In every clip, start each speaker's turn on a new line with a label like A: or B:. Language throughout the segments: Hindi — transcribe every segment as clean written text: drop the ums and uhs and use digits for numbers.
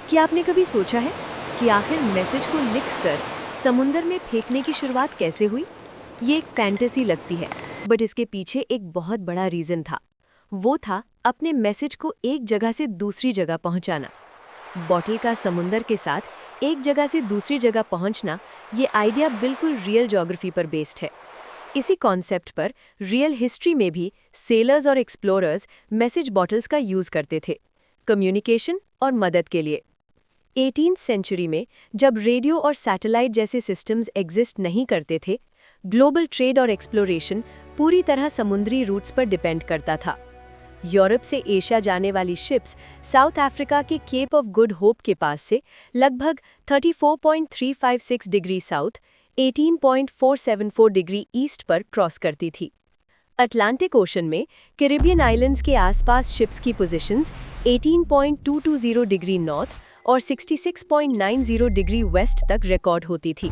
A: क्या आपने कभी सोचा है कि आखिर मैसेज को लिखकर समुंदर में फेंकने की शुरुआत कैसे हुई? ये एक फैंटेसी लगती है, बट इसके पीछे एक बहुत बड़ा रीज़न था। वो था अपने मैसेज को एक जगह से दूसरी जगह पहुंचाना। बॉटल का समुंदर के साथ एक जगह से दूसरी जगह पहुंचना, ये आइडिया बिल्कुल रियल ज्योग्राफी पर बेस्ड है। इसी कॉन्सेप्ट पर रियल हिस्ट्री में भी सेलर्स और एक्सप्लोरर्स मैसेज बॉटल्स का यूज़ करते थे, कम्युनिकेशन और मदद के लिए। 18th सेंचुरी में जब रेडियो और सैटेलाइट जैसे सिस्टम्स एग्जिस्ट नहीं करते थे, ग्लोबल ट्रेड और एक्सप्लोरेशन पूरी तरह समुद्री रूट्स पर डिपेंड करता था। यूरोप से एशिया जाने वाली शिप्स साउथ अफ्रीका के केप ऑफ गुड होप के पास से लगभग 34.356 डिग्री साउथ 18.474 डिग्री ईस्ट पर क्रॉस करती थी। अटलांटिक ओशन में कैरिबियन आइलैंड्स के आसपास शिप्स की पोजीशंस 18.220 डिग्री नॉर्थ और 66.90 डिग्री वेस्ट तक रिकॉर्ड होती थी।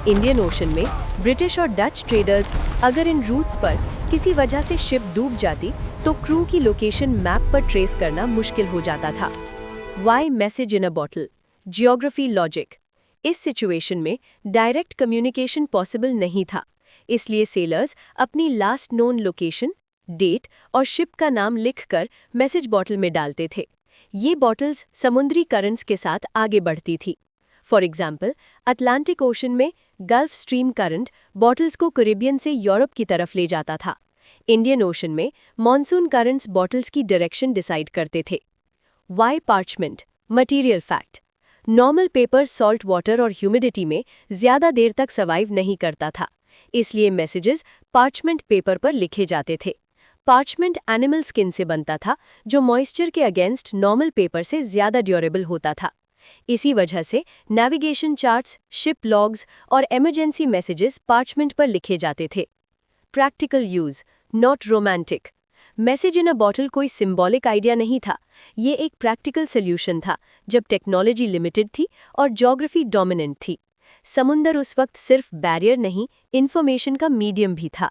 A: इंडियन ओशन में ब्रिटिश और डच ट्रेडर्स अगर इन रूट्स पर किसी वजह से शिप डूब जाती तो क्रू की लोकेशन मैप पर ट्रेस करना मुश्किल हो जाता था। Why message in a bottle? Geography logic. इस सिचुएशन में डायरेक्ट कम्युनिकेशन पॉसिबल नहीं था, इसलिए सेलर्स अपनी लास्ट नोन लोकेशन, डेट और शिप का नाम लिखकर मैसेज बॉटल में डालते थे। ये बॉटल्स समुद्री करंट्स के साथ आगे बढ़ती थी। फॉर एग्जाम्पल, अटलांटिक ओशन में गल्फ स्ट्रीम करंट बॉटल्स को कैरिबियन से यूरोप की तरफ ले जाता था। इंडियन ओशन में मॉनसून करंट्स बॉटल्स की डायरेक्शन डिसाइड करते थे। Why parchment? Material fact. Normal paper salt water और ह्यूमिडिटी में ज़्यादा देर तक सर्वाइव नहीं करता था, इसलिए मैसेजेस पार्चमेंट पेपर पर लिखे जाते थे। पार्चमेंट एनिमल स्किन से बनता था, जो मॉइस्चर के अगेंस्ट नॉर्मल पेपर से ज़्यादा ड्यूरेबल होता था। इसी वजह से नेविगेशन चार्ट्स, शिप लॉग्स और इमरजेंसी मैसेजेस पार्चमेंट पर लिखे जाते थे। Practical use, not romantic. Message in a bottle कोई सिंबॉलिक आइडिया नहीं था, ये एक प्रैक्टिकल सोल्यूशन था जब टेक्नोलॉजी लिमिटेड थी और ज्योग्राफी डोमिनेंट थी। समुंदर उस वक्त सिर्फ बैरियर नहीं, इंफॉर्मेशन का मीडियम भी था।